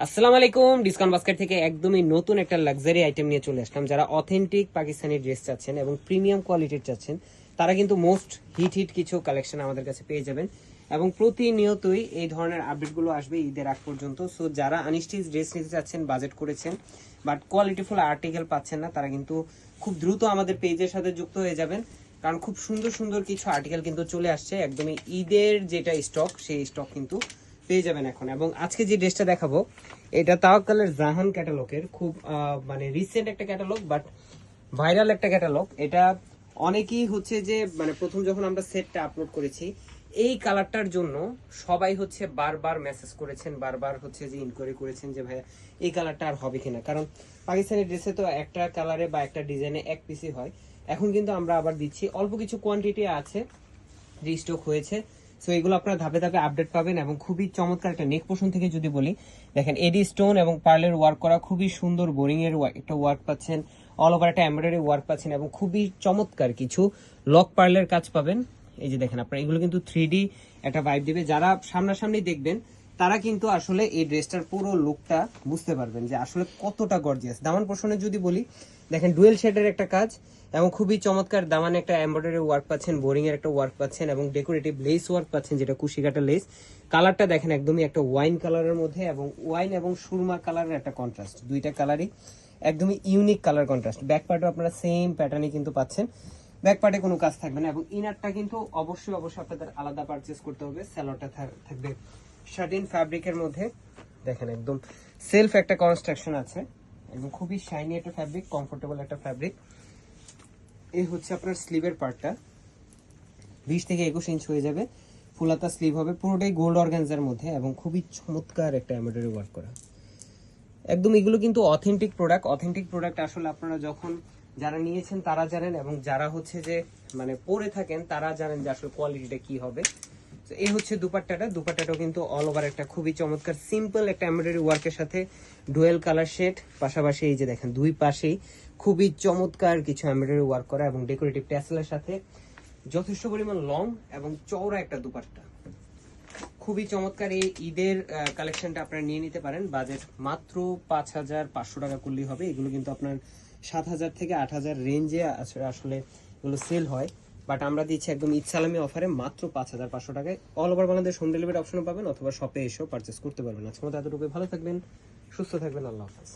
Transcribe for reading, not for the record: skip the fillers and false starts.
আসসালামু আলাইকুম। Discount basket থেকে একদমই নতুন একটা লাক্সারি আইটেম নিয়ে চলে আসলাম। যারা অথেন্টিক পাকিস্তানি ড্রেস চাচ্ছেন এবং প্রিমিয়াম কোয়ালিটির চাচ্ছেন তারা কিন্তু মোস্ট হিট কিছু কালেকশন আমাদের কাছে পেয়ে যাবেন এবং প্রতিনিয়তই এই ধরনের আপডেটগুলো আসবে ঈদের আগ পর্যন্ত। সো যারা আনস্টিচ ড্রেস নিতে চাচ্ছেন, বাজেট করেছেন বাট কোয়ালিটিফুল আর্টিকেল পাচ্ছেন না, তারা কিন্তু খুব দ্রুত আমাদের পেজের সাথে যুক্ত হয়ে যাবেন, কারণ খুব সুন্দর সুন্দর কিছু আর্টিকেল কিন্তু চলে আসছে। একদমই ঈদের যেটা স্টক, সেই স্টক কিন্তু পেয়ে যাবেন এখন। এবং আজকে যে ড্রেসটা দেখাবো এটা তাওয়াক্কালের জাহান ক্যাটালগের খুব মানে রিসেন্ট একটা ক্যাটালগ, বাট ভাইরাল একটা ক্যাটালগ। এটা অনেকেই হচ্ছে যে মানে প্রথম যখন আমরা সেটটা আপলোড করেছি এই কালারটার জন্য সবাই হচ্ছে বারবার মেসেজ করেছেন, বারবার হচ্ছে যে ইনকোয়ারি করেছেন যে ভাইয়া এই কালারটা আর হবে কিনা, কারণ পাকিস্তানি ড্রেসে তো একটা কালারে বা একটা ডিজাইনে এক পিসই হয়। এখন কিন্তু আমরা আবার দিচ্ছি, অল্প কিছু কোয়ান্টিটি আছে, রিস্টক হয়েছে। সো এগুলো আপনারা ধাপে ধাপে আপডেট পাবেন এবং খুবই চমৎকার একটা নেক পোর্শন থেকে যদি বলি, দেখেন এডি স্টোন এবং পার্লের ওয়ার্ক করা খুবই সুন্দর বোরিং এর একটা ওয়ার্ক পাচ্ছেন, অল ওভার একটা এমব্রয়ডারি ওয়ার্ক পাচ্ছেন এবং খুবই চমৎকার কিছু লক পার্লের কাজ পাবেন। এই যে দেখেন আপনারা, এগুলো কিন্তু 3D একটা ভাইব দিবে। যারা সামনাসামনি দেখবেন তারা কিন্তু আসলে এই ড্রেসটার পুরো লুকটা বুঝতে পারবেন যে আসলে কতটা গর্জিয়াস। দামান পোর্শনে যদি বলি, দেখেন ডুয়েল শেডের একটা কাজ এবং খুবই চমৎকার দামানে একটা এমব্রয়ডারি ওয়ার্ক পাচ্ছেন, বোরিং এর একটা ওয়ার্ক পাচ্ছেন এবং ডেকোরেটিভ লেস ওয়ার্ক পাচ্ছেন, যেটা কুশিকাটা লেস। কালারটা দেখেন একদমই একটা ওয়াইন কালারের মধ্যে এবং ওয়াইন এবং সুরমা কালারের একটা কন্ট্রাস্ট, দুইটা কালারই একদমই ইউনিক কালার কন্ট্রাস্ট। ব্যাক পার্টও আপনারা সেম প্যাটার্নই কিন্তু পাচ্ছেন, ব্যাক পার্টে কোনো কাজ থাকবে না এবং ইনারটা কিন্তু অবশ্যই আপনাদের আলাদা পারচেজ করতে হবে। স্যালোটা থাকবে শার্টিন ফ্যাব্রিকের মধ্যে, দেখেন একদম সেলফ একটা কনস্ট্রাকশন আছে এবং খুবই শাইনি একটা ফ্যাব্রিক, কমফোর্টেবল একটা ফ্যাব্রিক। এই হচ্ছে আপনার স্লিভের পার্টটা, 20 থেকে 21 ইঞ্চ হয়ে যাবে, ফুলাতা স্লিভ হবে, পুরোটাই গোল্ড অর্গানজার মধ্যে এবং খুবই চমৎকার একটা এমব্রয়ডারি ওয়ার্ক করা। একদম এগুলো কিন্তু অথেন্টিক প্রোডাক্ট। অথেন্টিক প্রোডাক্ট আসলে আপনারা যখন যারা নিয়েছেন তারা জানেন এবং যারা হচ্ছে যে মানে পরে থাকেন তারা জানেন যে আসলে কোয়ালিটিটা কি হবে। তো এই হচ্ছে দুপাট্টাটাও কিন্তু অল ওভার একটা খুবই চমৎকার সিম্পল একটা এমব্রয়ডারি ওয়ার্কের সাথে ডুয়েল কালার শেড, পাশাপাশি এই যে দেখেন দুই পাশেই খুবই চমৎকার কিছু এমব্রয়ডারি ওয়ার্ক করা এবং ডেকোরেটিভ ট্যাসেলের সাথে যথেষ্ট পরিমাণ লং এবং চওড়া একটা দুপাট্টা। খুবই চমৎকার এই ঈদের কালেকশনটা আপনারা নিয়ে নিতে পারেন। বাজেট মাত্র 5,500 টাকা করলেই হবে। এগুলো কিন্তু আপনার 7,000 থেকে 8,000 রেঞ্জে আসলে এগুলো সেল হয়, বাট আমরা দিচ্ছি একদম ঈদ সালামি অফারে মাত্র 5,500 টাকায়। All over Bangladesh home delivery অপশনও পাবেন অথবা শপে এসেও পারচেস করতে পারবেন। আজকের মতো এতটুকু, ভালো থাকবেন, সুস্থ থাকবেন, আল্লাহ হাফেজ।